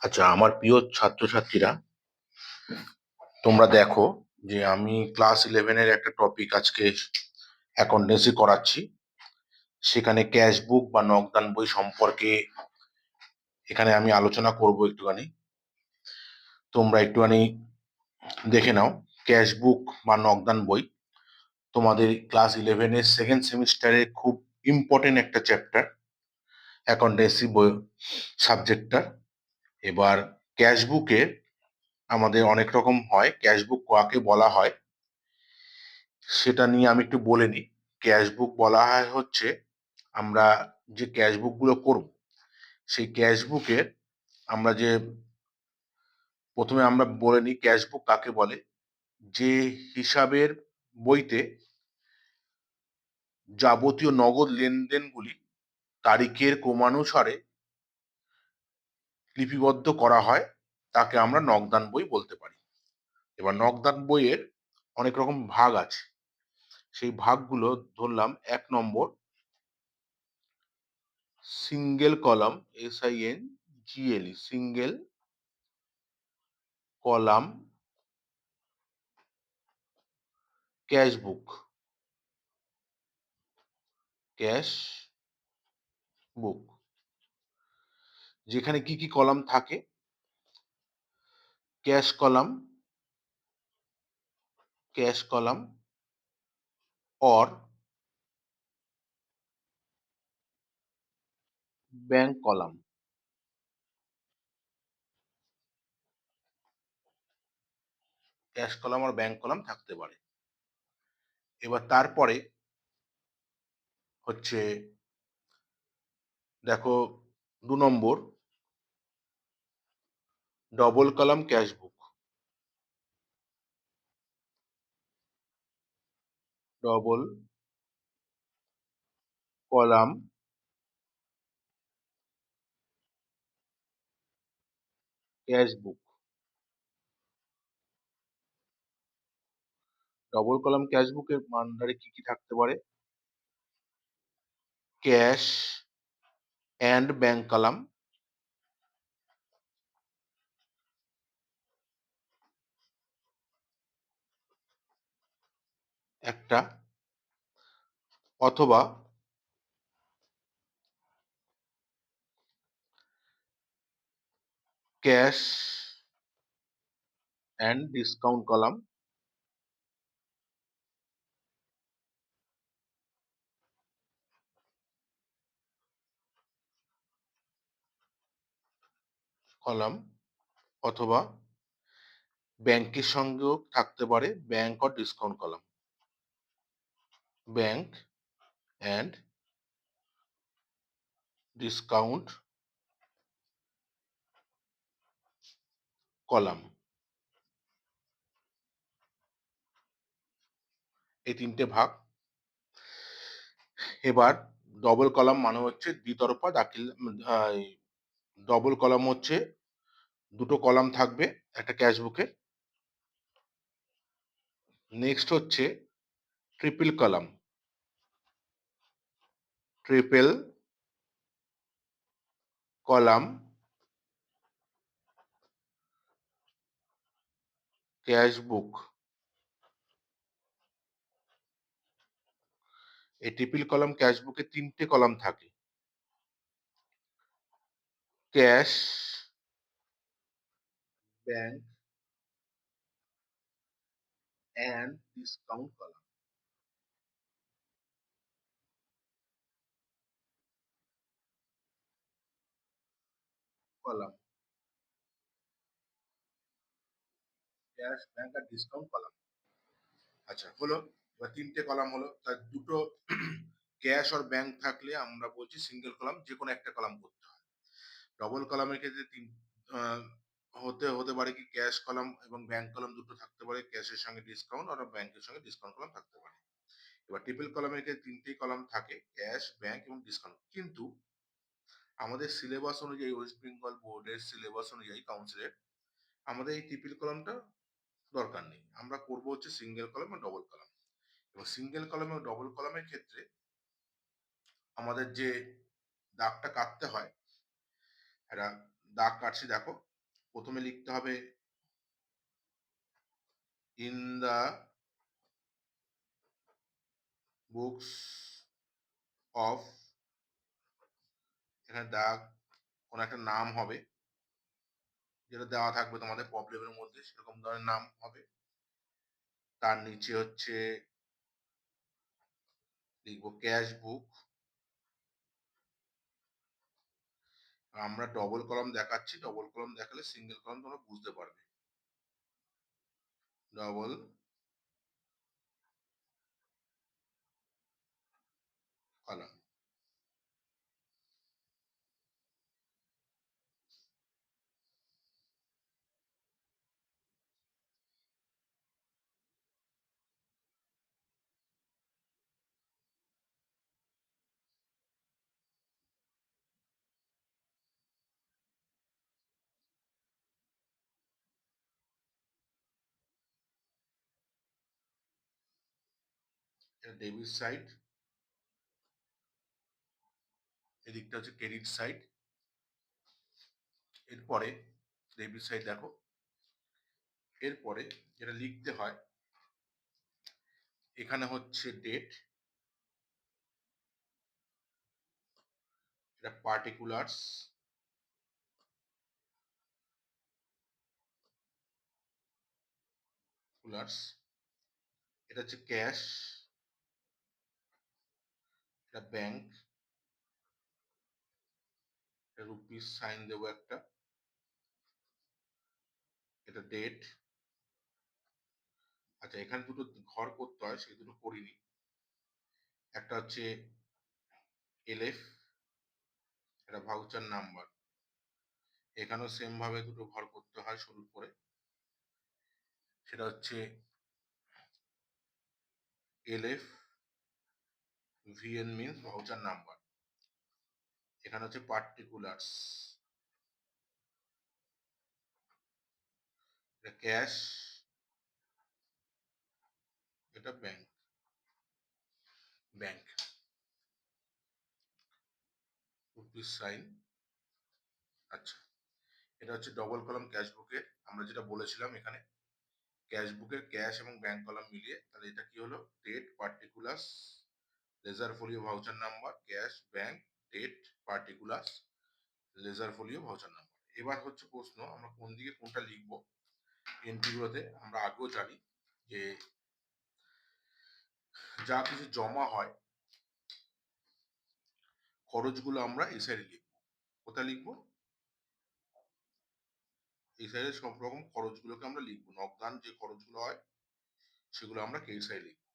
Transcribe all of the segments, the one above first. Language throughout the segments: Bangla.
আচ্ছা, আমার প্রিয় ছাত্রছাত্রীরা, তোমরা দেখো যে আমি ক্লাস 11-এর একটা টপিক আজকে অ্যাকাউন্টেন্সি করাচ্ছি। সেখানে ক্যাশ বুক বা নগদান বই সম্পর্কে এখানে আমি আলোচনা করব একটুখানি। তোমরা একটুখানি দেখে নাও। ক্যাশ বুক বা নগদান বই তোমাদের ক্লাস 11-এর সেকেন্ড সেমিস্টারে খুব ইম্পর্টেন্ট একটা চ্যাপ্টার, অ্যাকাউন্টেন্সি বই সাবজেক্টটা। এবার ক্যাশ বুকে আমাদের অনেক রকম হয়, ক্যাশ বুক কাকে বলা হয় সেটা নিয়ে আমি একটু বলে নিই। ক্যাশ বুক বলা হয় হচ্ছে আমরা যে ক্যাশ বুক গুলো করব, সেই ক্যাশ বুকের আমরা যে প্রথমে আমরা বলে নিই ক্যাশ বুক কাকে বলে। যে হিসাবের বইতে যাবতীয় নগদ লেনদেনগুলি তারিখের ক্রমানুসারে লিপিবদ্ধ করা হয়, তাকে আমরা নগদান বই বলতে পারি। এবার নগদান বইয়ের অনেক রকম ভাগ আছে। সেই ভাগগুলো ধরলাম, 1 নম্বর single column, SINGLE, single column cash book, cash book যেখানে কি কি কলাম থাকে: cash column, cash column or bank column. Cash column আর ব্যাংক কলাম থাকতে পারে। এবার তারপরে হচ্ছে, দেখো, 2 নম্বর double column cash book, double column cash book. Double column cash বুকের আন্ডারে কি কি থাকতে পারে: ক্যাশ অ্যান্ড ব্যাংক কলাম একটা, অথবা cash and discount column column, অথবা ব্যাংকের সঙ্গেও থাকতে পারে bank or discount column, bank and discount column. এই 3টে ভাগ। এবার ডবল কলাম মানে হচ্ছে দ্বিতরফা দাখিল। ডবল কলাম হচ্ছে 2টো কলাম থাকবে একটা ক্যাশ বুকে। নেক্সট হচ্ছে triple column, triple column cash book. এই ট্রিপল কলাম ক্যাশ বুকে 3টে কলাম থাকে: cash, bank and discount column. Column, cash, bank আর ডিসকাউন্ট কলাম। আচ্ছা, হলো। এবার 3টে কলাম হলো, তার 2টো ক্যাশ আর ব্যাংক থাকলে আমরা বলছি সিঙ্গেল কলাম, যে কোনো একটা কলাম করতে হয়। ডবল কলামের ক্ষেত্রে আহ, হতে হতে পারে কি ক্যাশ কলাম এবং ব্যাংক কলাম দুটো থাকতে পারে, ক্যাশের সঙ্গে ডিসকাউন্ট আর ব্যাংকের সঙ্গে ডিসকাউন্ট কলাম থাকতে পারে। এবার ট্রিপল কলামের ক্ষেত্রে 3টেই কলাম থাকে: ক্যাশ, ব্যাংক এবং ডিসকাউন্ট। কিন্তু আমাদের সিলেবাস অনুযায়ী, ওয়েস্ট বেঙ্গল বোর্ডের সিলেবাস অনুযায়ী, কাউন্সিলের, আমাদের এই ট্রিপল কলামটা দরকার নেই। আমরা করবো হচ্ছে সিঙ্গেল কলাম এবং ডবল কলাম। এবার সিঙ্গেল কলাম এবং ডবল কলামের ক্ষেত্রে আমাদের যে দাগটা কাটতে হয়, একটা দাগ কাটছি, দেখো। প্রথমে লিখতে হবে ইন দা বুকস অফ, এখানে কোন একটা নাম হবে যেটা দেওয়া থাকবে তোমাদের প্রবলেমের মধ্যে, সেরকম ধরনের নাম হবে। তার নিচে হচ্ছে লিখবো ক্যাশ বুক। আমরা ডবল কলাম দেখাচ্ছি, ডবল কলাম দেখালে সিঙ্গেল কলাম তোমরা বুঝতে পারবে। ডবল কলাম, এটা ডেবিট সাইড, এদিকটা হচ্ছে ক্রেডিট সাইড। এরপরে ডেবিট সাইড দেখো, এরপরে যেটা লিখতে হয় এখানে হচ্ছে ডেট, এটা পার্টিকুলার্স, এটা হচ্ছে ক্যাশ, এটা ব্যাংক, এটা রুপিস সাইন দেবো একটা, এটা ডেট। আচ্ছা, এখানে দুটো ঘর করতে হয়, সেই দুটো করিনি। একটা হচ্ছে এলএফ, এটা ভাউচার নাম্বার, এখানেও সেম ভাবে দুটো ঘর করতে হয় শুরু করে, সেটা হচ্ছে LF VN means voucher number, এখানে হচ্ছে পার্টিকুলার্স, এটা ক্যাশ, এটা ব্যাংক রুপিস সাইন। আচ্ছা, এটা হচ্ছে ডবল কলাম ক্যাশ বুকের, আমরা যেটা বলেছিলাম এখানে ক্যাশ বুকের ক্যাশ এবং ব্যাংক কলাম মিলিয়ে, তাহলে এটা কি হলো date particulars ledger folio voucher number, cash bank date particulars ledger folio voucher number. এবার হচ্ছে প্রশ্ন, আমরা কোন দিকে কোনটা লিখবো। এন্ট্রিগুলোতে আমরা আগেও জানি যে যা কিছু জমা হয় খরচগুলো আমরা এই সাইডে লিখবো। কোথায় লিখবো? এই সাইডে সব রকম খরচগুলোকে আমরা লিখবো, নগদান যে খরচগুলো হয় সেগুলো আমরা এই সাইডে লিখবো,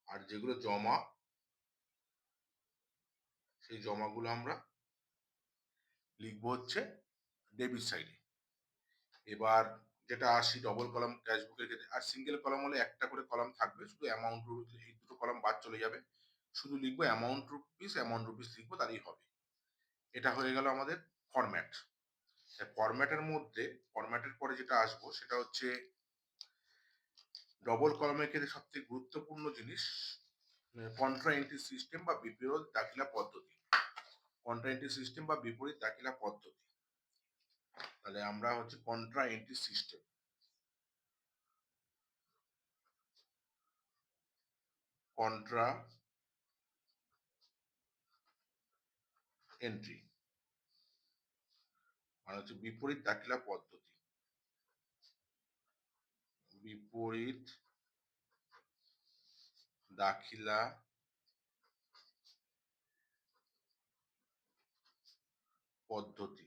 আর যেগুলো জমা সেই জমাগুলো আমরা লিখবো হচ্ছে ডেবিট সাইডে। এবার যেটা আসি ডবল কলাম ক্যাশ বুকের ক্ষেত্রে, আর সিঙ্গেল কলাম হলে একটা করে কলাম থাকবে, শুধু অ্যামাউন্ট, এই দুটো কলাম বাদ চলে যাবে, শুধু লিখবো অ্যামাউন্ট রুপিস লিখবো, তারই হবে। এটা হয়ে গেল আমাদের ফরম্যাট। ফরম্যাটের পরে যেটা আসবো সেটা হচ্ছে ডবল কলামের ক্ষেত্রে সবথেকে গুরুত্বপূর্ণ জিনিস কন্ট্রা এন্ট্রি সিস্টেম বা বিপরীত দাখিলা পদ্ধতি। কন্ট্রা এন্ট্রি সিস্টেম বা বিপরীত দাখিলা পদ্ধতি, তাহলে আমরা হচ্ছে contra entry system, contra entry মানে হচ্ছে বিপরীত দাখিলা পদ্ধতি, বিপরীত দাখিলা পদ্ধতি,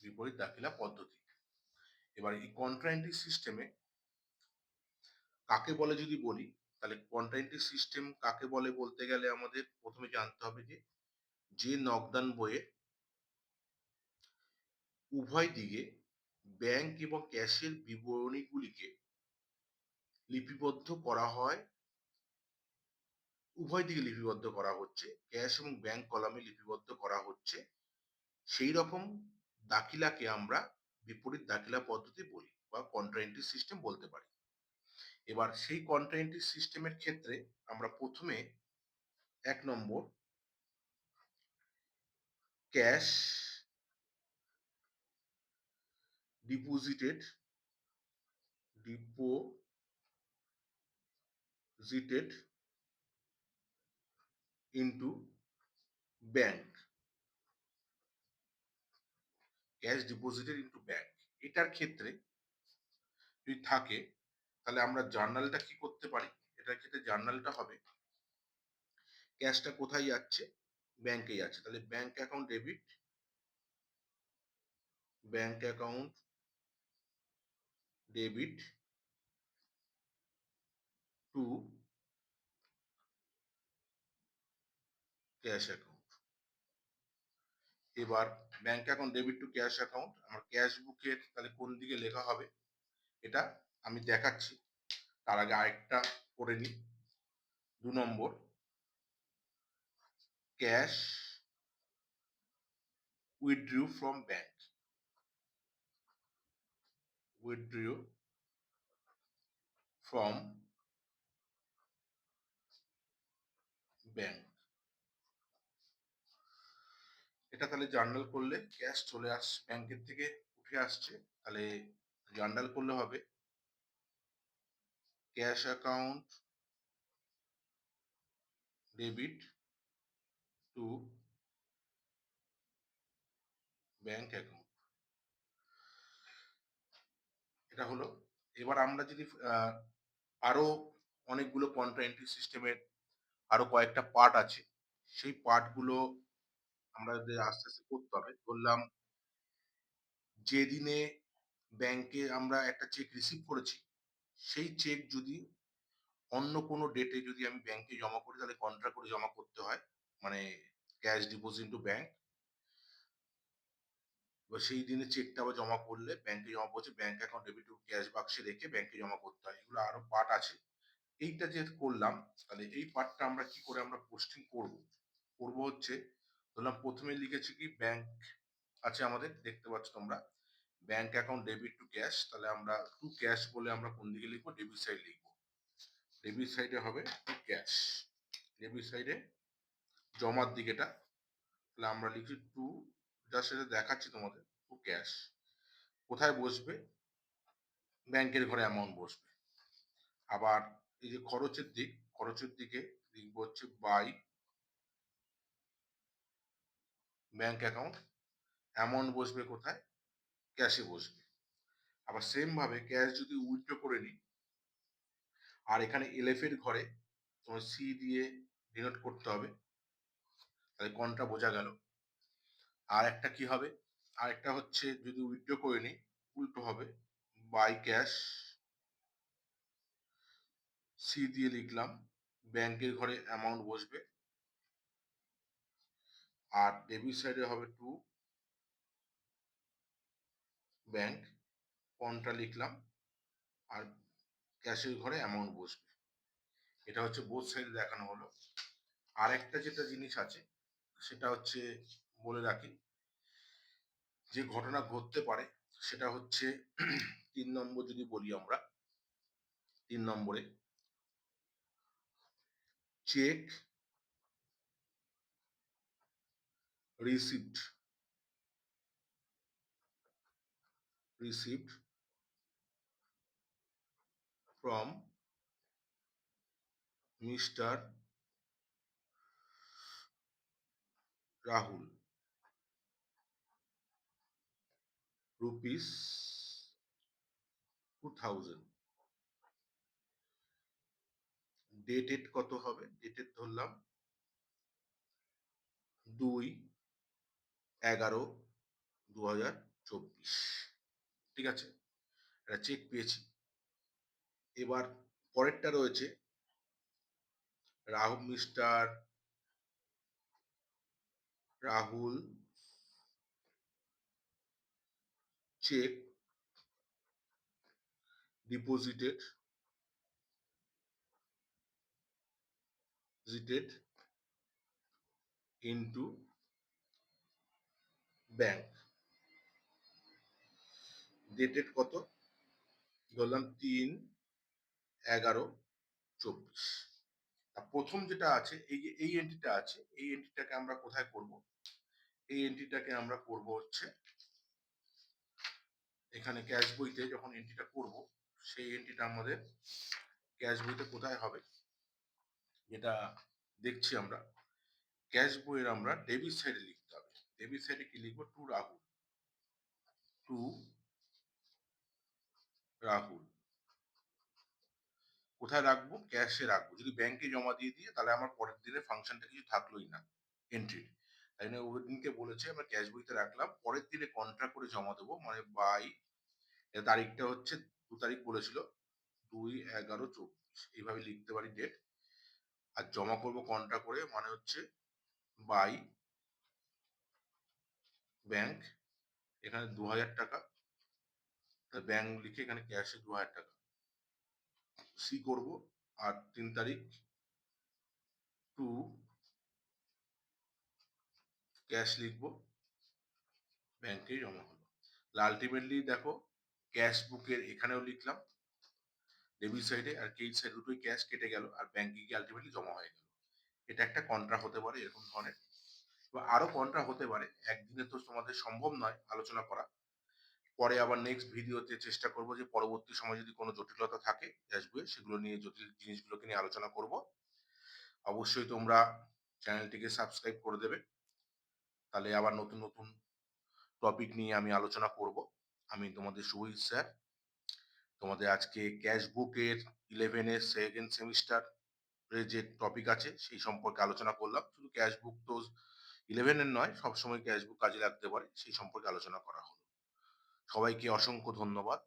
বিপরীত দাখিলা পদ্ধতি। এবার এই কন্ট্রা এন্ট্রি সিস্টেমে কাকে বলে যদি বলি, তাহলে কন্ট্রা এন্ট্রি সিস্টেম কাকে বলে বলতে গেলে আমাদের প্রথমে জানতে হবে যে যে নগদান বইয়ে উভয় দিকে ব্যাংক এবং ক্যাশের বিবরণীগুলিকে লিপিবদ্ধ করা হয়, উভয় দিকে লিপিবদ্ধ করা হচ্ছে, ক্যাশ এবং ব্যাংক কলামে লিপিবদ্ধ করা হচ্ছে, সেই রকম দাখিলাকে আমরা বিপরীত দাখিলা পদ্ধতি বলি বা কন্ট্রা এন্ট্রি সিস্টেম বলতে পারি। এবার সেই কন্ট্রা এন্ট্রি সিস্টেমের ক্ষেত্রে আমরা প্রথমে 1 নম্বর cash deposited into bank, cash deposited into bank. এটার ক্ষেত্রে যদি থাকে তাহলে আমরা জার্নালটা কি করতে পারি, এটার ক্ষেত্রে জার্নালটা হবে ক্যাশটা কোথায় যাচ্ছে, ব্যাংকে যাচ্ছে, তাহলে bank account debit, bank account debit to cash account. এবার bank account debit to cash account আমার ক্যাশ বুকের তাহলে কোন দিকে লেখা হবে এটা আমি দেখাচ্ছি, তার আগে আরেকটা করে নিই। 2 নম্বর, cash withdrew from bank, withdrew from bank. এটা তাহলে জার্নাল করলে ক্যাশ চলে ব্যাংকের থেকে উঠে আসছে, তাহলে জার্নাল করলে হবে cash account debit to bank account. এটা হলো। এবার আমরা যদি আরো অনেকগুলো কন্ট্রা এন্ট্রি সিস্টেমের আরো কয়েকটা পার্ট আছে, সেই পার্টগুলো আমরা যদি আস্তে আস্তে করতে হবে। বললাম যেদিনে ব্যাংকে আমরা একটা চেক রিসিভ করেছি, সেই চেক যদি অন্য কোনো ডেটে যদি আমি ব্যাংকে জমা করি তাহলে কন্ট্রা করে জমা করতে হয়, মানে ক্যাশ ডিপোজিট টু ব্যাংক। এবার সেই দিনে চেকটা আবার জমা করলে ব্যাংকে জমা পড়ছে, bank account debit to cash বাক্সে রেখে ব্যাংকে জমা করতে হয়। এগুলো আরো পার্ট আছে। এইটা যে করলাম, তাহলে এই পার্টটা আমরা কি করে আমরা পোস্টিং করব, হচ্ছে ধরলাম প্রথমে লিখেছি কি ব্যাংক আছে আমাদের, দেখতে পাচ্ছ তোমরা bank account debit to cash, তাহলে আমরা টু ক্যাশ বলে আমরা কোন দিকে লিখবো, ডেবিট সাইড লিখবো। ডেবিট সাইডে হবে টু ক্যাশ, ডেবিট সাইডে জমার দিকেটা, তাহলে আমরা লিখছি টু, জাস্ট এটা দেখাচ্ছি তোমাদের, টু ক্যাশ কোথায় বসবে, ব্যাংকের ঘরে অ্যামাউন্ট বসবে। আবার এই যে খরচের দিক, খরচের দিকে লিখবো হচ্ছে বাই ব্যাংক অ্যাকাউন্ট, অ্যামাউন্ট বসবে কোথায়, ক্যাশে বসবে। আবার সেম ভাবে ক্যাশ যদি উইথড্র করে নিই, আর এখানে এলএফ এর ঘরে তোমার সি দিয়ে ডিনোট করতে হবে, তাহলে কোনটা বোঝা গেল। আর একটা কি হবে, আর একটা হচ্ছে যদি উইথড্র করে নিই উল্টো হবে, বাই ক্যাশ, সি দিয়ে লিখলাম, ব্যাংকের ঘরে অ্যামাউন্ট বসবে, আর ডেবিট সাইডে হবে টু ব্যাংক, কোনটা লিখলাম, আর ক্যাশের ঘরে অ্যামাউন্ট বসবে। এটা হচ্ছে বোথ সাইড দেখানো হলো। আর একটা যেটা জিনিস আছে সেটা হচ্ছে বলে রাখি, যে ঘটনা ঘটতে পারে সেটা হচ্ছে 3 নম্বর যদি বলি আমরা, 3 নম্বরে cheque received, received from mister Rahul, rupees 2000। Dated কত হবে, ডেটেড ধরলাম 2/11/2024। ঠিক আছে, এটা চেক পেয়েছি। এবার পরেরটা রয়েছে mister Rahul cheque deposited into bank. Dated কত ধরলাম 3/11/24। প্রথম যেটা আছে এই যে এই এন্ট্রিটা আছে, এই এন্ট্রিটাকে আমরা কোথায় করব, এই এন্ট্রিটাকে আমরা করব হচ্ছে এখানে ক্যাশ বইতে যখন এন্ট্রিটা করব সেই এন্ট্রিটা আমাদের ক্যাশ বইতে কোথায় হবে যেটা দেখছি আমরা ক্যাশ বইয়ের আমরা ডেবিট সাইডে লিখতে হবে। ডেবিট সাইডে কি লিখবো? To Rahul, to Rahul. কোথায় রাখবো? ক্যাশে রাখবো। যদি ব্যাংকে জমা দিয়ে দিয়ে তাহলে আমার পরের দিনে ফাংশনটা কিছু থাকলোই না এন্ট্রির। তাই জন্য ওই দিনকে বলেছে আমরা ক্যাশ বইতে রাখলাম, পরের দিনে কন্ট্রা করে জমা দেবো, মানে বাই, এর তারিখটা হচ্ছে ২ তারিখ বলেছিল, ২/১১/২৪ এইভাবে লিখতে পারি ডেট। আর জমা করবো কন্ট্রা করে, মানে হচ্ছে বাই ব্যাংক, এখানে ২০০০ টাকা, ব্যাংক লিখে এখানে ক্যাশে ২০০০ টাকা সি করব। আর ৩ তারিখ টু ক্যাশ লিখবো, ব্যাংকে জমা হলো। আলটিমেটলি দেখো ক্যাশ বুকের এখানেও লিখলাম ডেবিট সাইডে আর ক্রেডিট সাইড দুটোই ক্যাশ কেটে গেল আর ব্যাংকে গিয়ে আলটিমেটলি জমা হয়ে গেল। এটা একটা কন্ট্রা হতে পারে এরকম ধরনের, বা আরো কন্ট্রা হতে পারে। একদিনে তো তোমাদের সম্ভব নয় আলোচনা করা। পরে আবার নেক্সট ভিডিওতে চেষ্টা করব যে পরবর্তী সময় যদি কোনো জটিলতা থাকে ক্যাশ বইয়ে সেগুলো নিয়ে, জটিল জিনিসগুলোকে নিয়ে আলোচনা করব। অবশ্যই তোমরা চ্যানেলটিকে সাবস্ক্রাইব করে দেবে, তাহলে আবার নতুন নতুন টপিক নিয়ে আমি আলোচনা করব। আমি তোমাদের শুভজিৎ স্যার। তোমাদের আজকে ক্যাশ বুকের 11 এর সেকেন্ড সেমিস্টার যে টপিক আছে সেই সম্পর্কে আলোচনা করলাম। শুধু ক্যাশ বুক তো 11 এর নয়, সবসময় ক্যাশ বুক কাজে লাগতে পারে সেই সম্পর্কে আলোচনা করা হলো। সবাইকে অসংখ্য ধন্যবাদ।